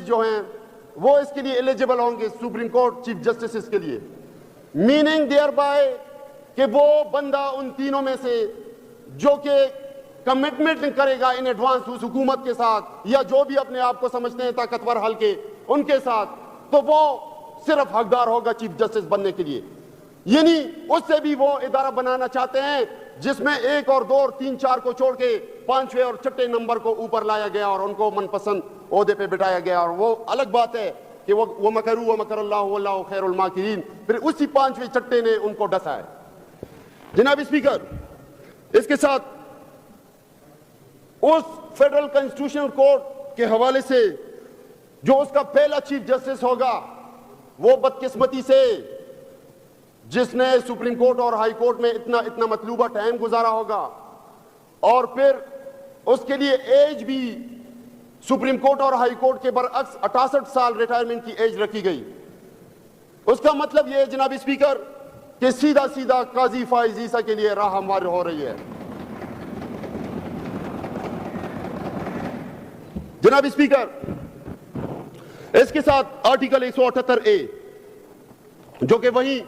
जो हैं वो इसके लिए एलिजिबल होंगे सुप्रीम कोर्ट चीफ जस्टिस के लिए, मीनिंग देयर बाय कि वो बंदा उन तीनों में से जो कि कमिटमेंट करेगा इन एडवांस उस हुकूमत के साथ या जो भी अपने आप को समझते हैं ताकतवर हल्के उनके साथ, तो वो सिर्फ हकदार होगा चीफ जस्टिस बनने के लिए। यानी उससे भी वो इदारा बनाना चाहते हैं जिसमें 1 और 2 और 3 4 को छोड़ के 5वें और 6ठे नंबर को ऊपर लाया गया और उनको मनपसंद ओहदे पे बिठाया गया। और वो अलग बात है कि वो मकरू व मकरल्लाहु वल्लाहु खैरुल माकिरीन, फिर उसी 5वें 6ठे ने उनको डसा है। जनाब स्पीकर, इसके साथ उस फेडरल कॉन्स्टिट्यूशनल कोर्ट के हवाले से जो उसका पहला चीफ जस्टिस होगा, वो बदकिस्मती से जिसने सुप्रीम कोर्ट और हाई कोर्ट में इतना मतलूबा टाइम गुजारा होगा और फिर उसके लिए एज भी सुप्रीम कोर्ट और हाई कोर्ट के बरअक्स 68 साल रिटायरमेंट की एज रखी गई। उसका मतलब यह जनाब स्पीकर कि सीधा सीधा काजी फाइज ईसा के लिए राह हमवार हो रही है। जनाब स्पीकर, इसके साथ आर्टिकल 178A जो कि वही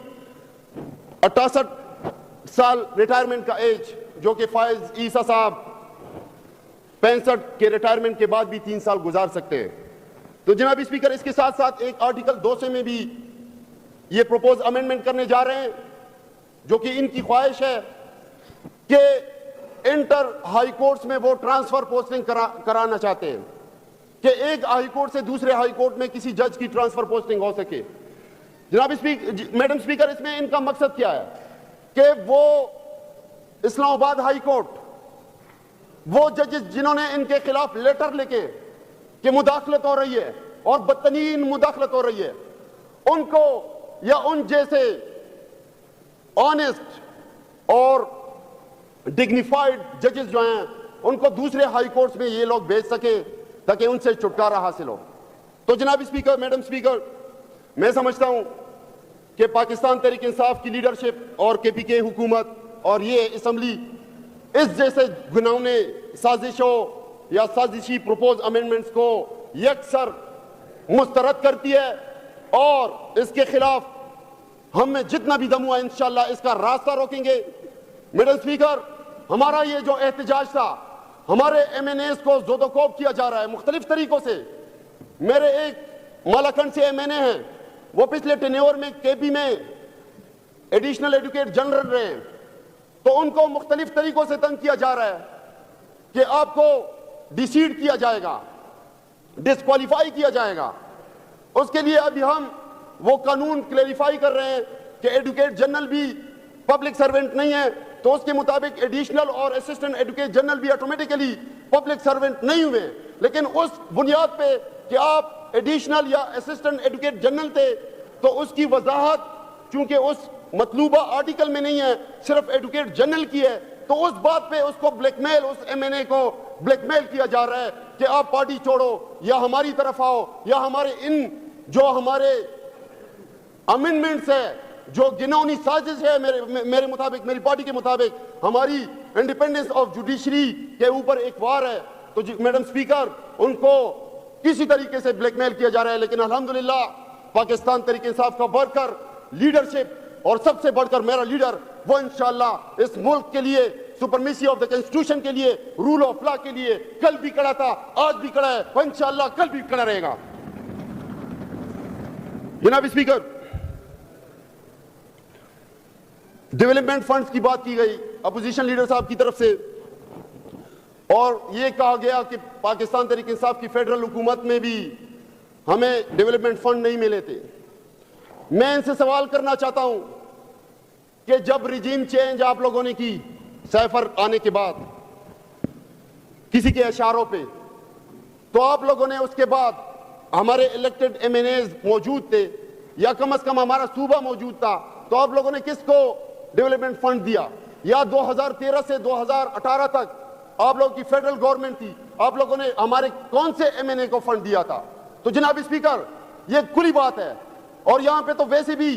68 साल रिटायरमेंट का एज जो कि फाइज ईसा साहब 65 के रिटायरमेंट के बाद भी 3 साल गुजार सकते हैं। तो जनाब स्पीकर, इसके साथ साथ एक आर्टिकल 2 में भी ये प्रपोज अमेंडमेंट करने जा रहे हैं जो कि इनकी ख्वाहिश है कि इंटर हाई कोर्ट्स में वो ट्रांसफर पोस्टिंग कराना चाहते हैं कि एक हाई कोर्ट से दूसरे हाई कोर्ट में किसी जज की ट्रांसफर पोस्टिंग हो सके। जनाब मैडम स्पीकर, इसमें इनका मकसद क्या है कि वो इस्लामाबाद हाई कोर्ट, वो जजेस जिन्होंने इनके खिलाफ लेटर लिखे कि मुदाखलत हो रही है और बदतरीन मुदाखलत हो रही है, उनको या उन जैसे ऑनेस्ट और डिग्निफाइड जजेस जो हैं उनको दूसरे हाई कोर्ट्स में ये लोग भेज सके ताकि उनसे छुटकारा हासिल हो। तो जनाब स्पीकर, मैडम स्पीकर, मैं समझता हूं कि पाकिस्तान तहरीक इंसाफ की लीडरशिप और केपीके हुकूमत और ये असम्बली इस जैसे घिनौने साजिशों या साजिशी प्रपोज अमेंडमेंट्स को यकसर मुस्तरद करती है और इसके खिलाफ हम में जितना भी दम हुआ इंशाअल्लाह इसका रास्ता रोकेंगे। मैडम स्पीकर, हमारा ये जो एहतजाज था, हमारे MNAs को जोदोकोब किया जा रहा है मुख्तलिफ तरीकों से। मेरे एक मालाखंड से MNA हैं, वो पिछले टेन्योर में KP में एडिशनल एडवोकेट जनरल रहे हैं, तो उनको मुख्तलिफ तरीकों से तंग किया जा रहा है कि आपको डिसीड किया जाएगा, डिस्क्वालीफाई किया जाएगा। उसके लिए अभी हम वो कानून क्लेरिफाई कर रहे हैं कि एडवोकेट जनरल भी पब्लिक सर्वेंट नहीं है, तो उसके मुताबिक एडिशनल और असिस्टेंट एडवोकेट जनरल भी ऑटोमेटिकली पब्लिक सर्वेंट नहीं हुए। लेकिन उस बुनियाद पे कि आप एडिशनल या असिस्टेंट एडवोकेट जनरल थे, तो उसकी वजाहत चूंकि उस मतलूबा आर्टिकल में नहीं है, सिर्फ एडवोकेट जनरल की है, तो उस बात पे उसको ब्लैकमेल, उस MNA को ब्लैकमेल किया जा रहा है कि आप पार्टी छोड़ो या हमारी तरफ आओ या हमारे इन जो हमारे अमेंडमेंट्स है, जो गिनौनी साजिश है मेरे मुताबिक, मेरी पार्टी के मुताबिक, हमारी इंडिपेंडेंस ऑफ जुडिशरी के ऊपर एक वार है। तो मैडम स्पीकर, उनको किसी तरीके से ब्लैकमेल किया जा रहा है। लेकिन अल्हम्दुलिल्लाह पाकिस्तान तहरीक इंसाफ का वर्कर लीडरशिप और सबसे बढ़कर मेरा लीडर, वो इंशाअल्लाह इस मुल्क के लिए, सुपरमेसी ऑफ द कॉन्स्टिट्यूशन के लिए, रूल ऑफ लॉ के लिए कल भी खड़ा था, आज भी खड़ा है और इंशाअल्लाह कल भी खड़ा रहेगा। जनाब स्पीकर, डेवलपमेंट फंड्स की बात की गई अपोजिशन लीडर साहब की तरफ से और ये कहा गया कि पाकिस्तान तहरीक इंसाफ की फेडरल हुकूमत में भी हमें डेवलपमेंट फंड नहीं मिले थे। मैं इनसे सवाल करना चाहता हूं कि जब रिजीम चेंज आप लोगों ने की सैफर आने के बाद किसी के इशारों पे, तो आप लोगों ने उसके बाद हमारे इलेक्टेड MNAs मौजूद थे या कम से कम हमारा सूबा मौजूद था, तो आप लोगों ने किसको डेवलपमेंट फंड दिया? या 2013 से 2018 तक आप लोगों की फेडरल गवर्नमेंट थी, आप लोगों ने हमारे कौन से MNA को फंड दिया था? तो जनाब स्पीकर, ये खुली बात है। और यहां पे तो वैसे भी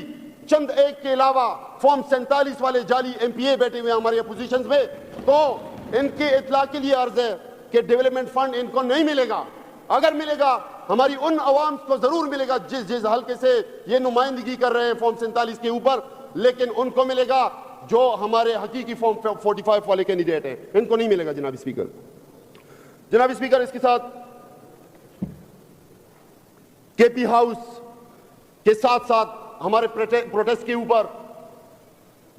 चंद एक के अलावा फॉर्म 47 वाले जाली MPA बैठे हुए हमारी अपोजिशन में, तो इनके इतला के लिए अर्ज है कि डेवलपमेंट फंड इनको नहीं मिलेगा। अगर मिलेगा हमारी उन अवाम को जरूर मिलेगा जिस जिस हल्के से ये नुमाइंदगी कर रहे हैं फॉर्म 47 के ऊपर, लेकिन उनको मिलेगा जो हमारे हकीकी फॉर्म 45 वाले कैंडिडेट हैं, इनको नहीं मिलेगा जनाब स्पीकर। जनाब स्पीकर, इसके साथ केपी हाउस के साथ साथ हमारे प्रोटेस्ट के ऊपर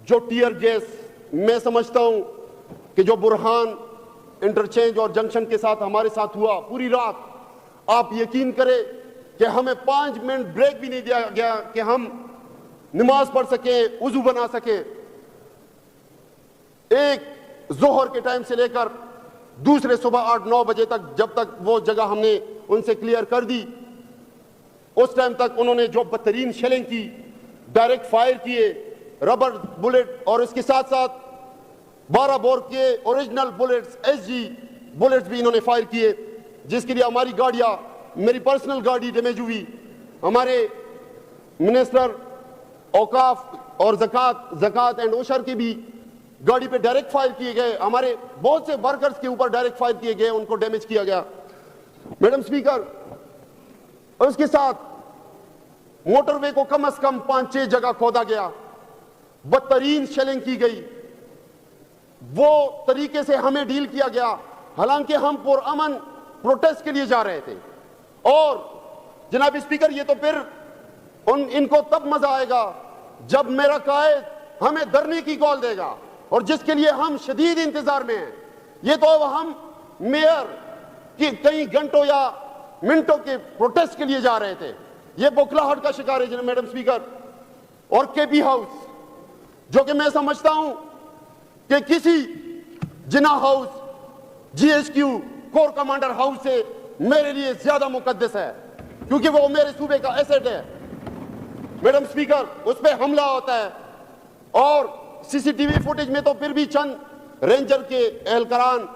जो टीयर गैस, मैं समझता हूं कि जो बुरहान इंटरचेंज और जंक्शन के साथ हमारे साथ हुआ पूरी रात, आप यकीन करें कि हमें 5 मिनट ब्रेक भी नहीं दिया गया कि हम नमाज पढ़ सके, वुजू बना सके। एक जोहर के टाइम से लेकर दूसरे सुबह 8-9 बजे तक, जब तक वो जगह हमने उनसे क्लियर कर दी, उस टाइम तक उन्होंने जो बदतरीन शेलिंग की, डायरेक्ट फायर किए, रबर बुलेट, और इसके साथ साथ 12 बोर के ओरिजिनल बुलेट्स, SG बुलेट्स भी इन्होंने फायर किए, जिसके लिए हमारी गाड़ियां, मेरी पर्सनल गाड़ी डैमेज हुई। हमारे मिनिस्टर औकाफ और ज़कात एंड ओशर की भी गाड़ी पे डायरेक्ट फायर किए गए। हमारे बहुत से वर्कर्स के ऊपर डायरेक्ट फायर किए गए, उनको डैमेज किया गया। मैडम स्पीकर, और उसके साथ मोटरवे को कम से कम 5-6 जगह खोदा गया, बदतरीन शेलिंग की गई, वो तरीके से हमें डील किया गया, हालांकि हम पुरअमन प्रोटेस्ट के लिए जा रहे थे। और जनाब स्पीकर, ये तो फिर इनको तब मजा आएगा जब मेरा कायद हमें धरने की कॉल देगा, और जिसके लिए हम शदीद इंतजार में हैं। ये तो अब हम मेयर की कई घंटों या मिनटों के प्रोटेस्ट के लिए जा रहे थे, ये बौखलाहट का शिकार है मैडम स्पीकर। और केपी हाउस, जो कि मैं समझता हूं कि किसी Jinnah house, GHQ core commander house से मेरे लिए ज्यादा मुकद्दस है, क्योंकि वो मेरे सूबे का एसेट है। मैडम स्पीकर, उस पर हमला होता है, और CCTV फुटेज में तो फिर भी चंद रेंजर के एहलकारान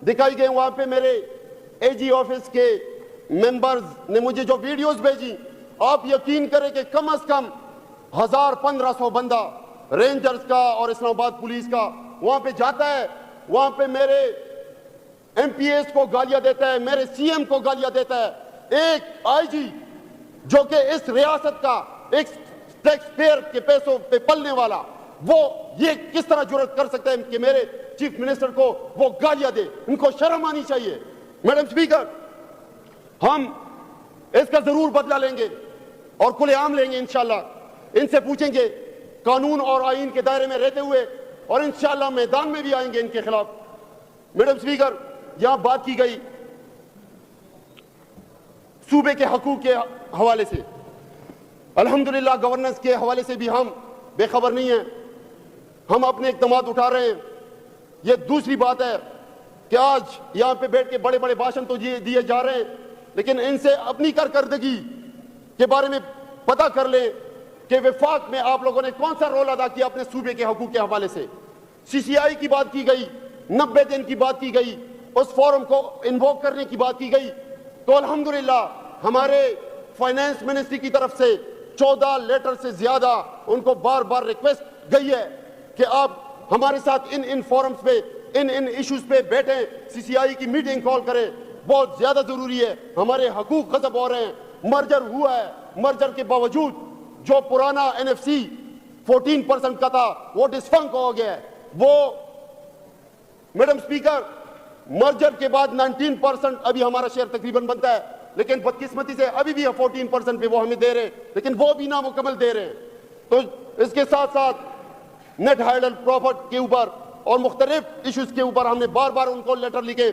दिखाई गए। वहां पे मेरे AG ऑफिस के मेंबर्स ने मुझे जो वीडियोस भेजी, आप यकीन करें कि कम से कम 1000-1500 बंदा रेंजर्स का और इस्लामाबाद पुलिस का वहां पे जाता है। वहां पे मेरे MPs को गालियां देता है, मेरे CM को गालियां देता है। एक IG जो कि इस रियासत का एक टैक्स पेयर के पैसों पे पलने वाला, वो ये किस तरह जुर्रत कर सकता है कि मेरे चीफ मिनिस्टर को वो गालियां दे? इनको शर्म आनी चाहिए। मैडम स्पीकर, हम इसका जरूर बदला लेंगे और खुलेआम लेंगे इंशाल्लाह। इनसे पूछेंगे कानून और आईन के दायरे में रहते हुए, और इंशाल्लाह मैदान में भी आएंगे इनके खिलाफ। मैडम स्पीकर, यहां बात की गई सूबे के हकूक के हवाले से, अल्हम्दुलिल्लाह गवर्नेंस के हवाले से भी हम बेखबर नहीं हैं। हम अपने इक़दामात उठा रहे हैं। ये दूसरी बात है कि आज यहां पे बैठ के बड़े बड़े भाषण तो दिए जा रहे हैं, लेकिन इनसे अपनी कारकर्दगी के बारे में पता कर लें कि वफाक में आप लोगों ने कौन सा रोल अदा किया अपने सूबे के हकूक के हवाले से। CCI की बात की गई, 90 दिन की बात की गई, उस फोरम को इन्वोक करने की बात की गई, तो अल्हम्दुलिल्लाह हमारे फाइनेंस मिनिस्ट्री की तरफ से 14 लेटर से ज्यादा उनको बार बार रिक्वेस्ट गई है कि आप हमारे साथ इन फोरम्स पे, इन इश्यूज पे बैठें, CCI की मीटिंग कॉल करें, बहुत ज्यादा जरूरी है। हमारे हकूक गज़ब हो रहे हैं। मर्जर हुआ है, मर्जर के बावजूद जो पुराना NFC 14% का था वो डिस्फंक हो गया है। वो मैडम स्पीकर, मर्जर के बाद 19% अभी हमारा शेयर तकरीबन बनता है, लेकिन बदकिस्मती से अभी भी 14% पे वो हमें दे रहे हैं, लेकिन वो भी ना मुकम्मल दे रहे हैं। तो इसके साथ साथ नेट हाइडल प्रॉपर्टी के ऊपर और मुख्तलिफ इश्यूज के ऊपर हमने बार बार उनको लेटर लिखे।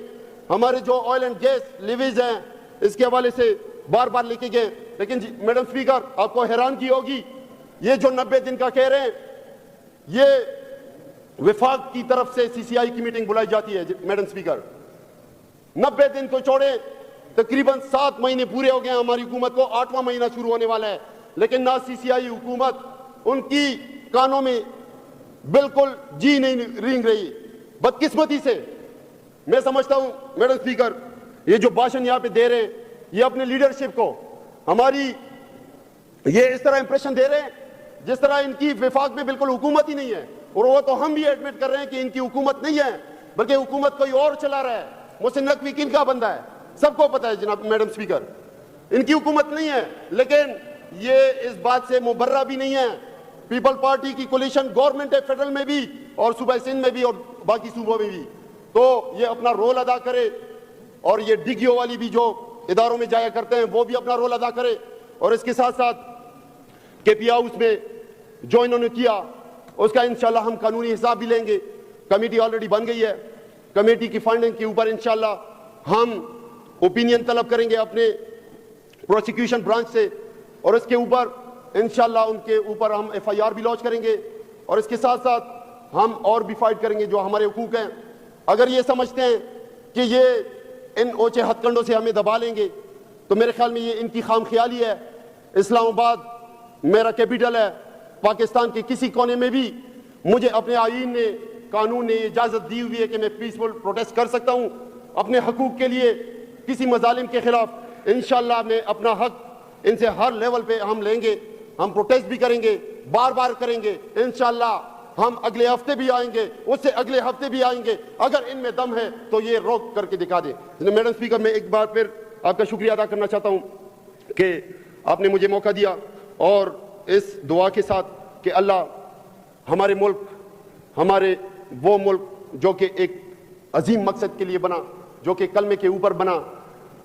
हमारे जो ऑयल एंड गैस लिवीज हैं, इसके हवाले से बार बार लिखे गए। लेकिन मैडम स्पीकर, आपको हैरान की होगी, ये जो 90 दिन का कह रहे हैं, ये विफाक की तरफ से CCI की मीटिंग बुलाई जाती है। मैडम स्पीकर, 90 दिन को छोड़े, तकरीबन 7 महीने पूरे हो गए हमारी हुकूमत को, 8वां महीना शुरू होने वाला है, लेकिन ना CCI हुकूमत, उनकी कानों में बिल्कुल जी नहीं रेंग रही। बदकिस्मती से मैं समझता हूं मैडम स्पीकर, ये जो भाषण यहां पे दे रहे हैं, ये अपने लीडरशिप को हमारी ये इस तरह इंप्रेशन दे रहे हैं जिस तरह इनकी विफाक में बिल्कुल हुकूमत ही नहीं है। और वो तो हम भी एडमिट कर रहे हैं कि इनकी हुकूमत नहीं है, बल्कि हुकूमत कोई और चला रहा है। मुहसिन नकवी किनका बंदा है, सबको पता है जनाब। मैडम स्पीकर, इनकी हुकूमत नहीं है, लेकिन ये इस बात से मुबर्रा भी नहीं है। पीपल पार्टी की कोलिशन गवर्नमेंट है, फेडरल में भी और सूबा सिंध में भी और बाकी सूबों में भी। तो ये अपना रोल अदा करे, और ये डिग्गियों वाली भी जो इदारों में जाया करते हैं वो भी अपना रोल अदा करे। और इसके साथ साथ केपी हाउस में जो इन्होंने किया उसका इंशाल्लाह हम कानूनी हिसाब भी लेंगे। कमेटी ऑलरेडी बन गई है, कमेटी की फंडिंग के ऊपर इंशाल्लाह हम ओपिनियन तलब करेंगे अपने प्रोसिक्यूशन ब्रांच से, और इसके ऊपर इंशाल्लाह उनके ऊपर हम FIR भी लॉन्च करेंगे। और इसके साथ साथ हम और भी फाइट करेंगे जो हमारे हुकूक हैं। अगर ये समझते हैं कि ये इन ऊंचे हथकंडों से हमें दबा लेंगे तो मेरे ख्याल में ये इनकी खाम ख्याली है। इस्लामाबाद मेरा कैपिटल है, पाकिस्तान के किसी कोने में भी मुझे अपने आईन ने, कानून ने इजाज़त दी हुई है कि मैं पीसफुल प्रोटेस्ट कर सकता हूँ अपने हकूक़ के लिए, किसी मजालिम के खिलाफ। इंशाल्लाह मैं अपना हक इनसे हर लेवल पे हम लेंगे, हम प्रोटेस्ट भी करेंगे, बार बार करेंगे। इंशाल्लाह हम अगले हफ्ते भी आएंगे, उससे अगले हफ्ते भी आएंगे, अगर इनमें दम है तो ये रोक करके दिखा दे। मैडम स्पीकर, मैं एक बार फिर आपका शुक्रिया अदा करना चाहता हूँ कि आपने मुझे मौका दिया, और इस दुआ के साथ कि अल्लाह हमारे मुल्क, हमारे वो मुल्क जो कि एक अजीम मकसद के लिए बना, जो कि कलमे के ऊपर बना,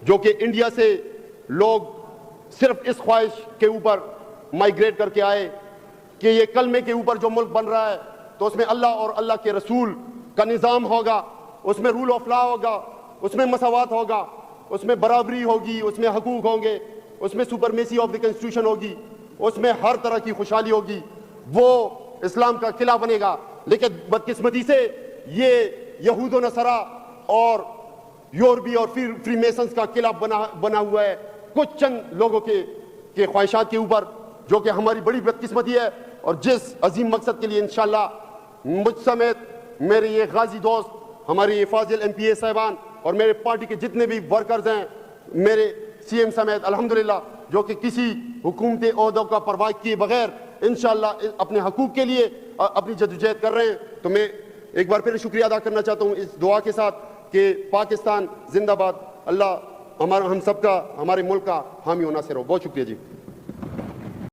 जो कि इंडिया से लोग सिर्फ इस ख्वाहिश के ऊपर माइग्रेट करके आए कि ये कलमे के ऊपर जो मुल्क बन रहा है तो उसमें अल्लाह और अल्लाह के रसूल का निज़ाम होगा, उसमें रूल ऑफ लॉ होगा, उसमें मसावात होगा, उसमें बराबरी होगी, उसमें हकूक होंगे, उसमें सुपरमेसी ऑफ द कॉन्स्टिट्यूशन होगी, उसमें हर तरह की खुशहाली होगी। वो इस्लाम का किला बनेगा। लेकिन बदकिस्मती से ये यहूद व नसरा और यूरोपी और फ्रीमेसन्स का किला बना हुआ है कुछ चंद लोगों के ख्वाहिशात के ऊपर, जो कि हमारी बड़ी बदकिस्मती है। और जिस अजीम मकसद के लिए इंशाल्लाह मुझ समेत मेरे ये गाजी दोस्त, हमारे ये फाजिल MPA साहिबान और मेरे पार्टी के जितने भी वर्कर्स हैं, मेरे CM समेत अल्हम्दुलिल्लाह, जो कि किसी हुकूमती ओहदों का परवाह किए बगैर इंशाल्लाह अपने हकूक़ के लिए अपनी जद्दोजहद कर रहे हैं। तो मैं एक बार फिर शुक्रिया अदा करना चाहता हूँ इस दुआ के साथ कि पाकिस्तान जिंदाबाद, अल्लाह हम सबका, हमारे मुल्क का हामी और नासिर हो। बहुत शुक्रिया जी।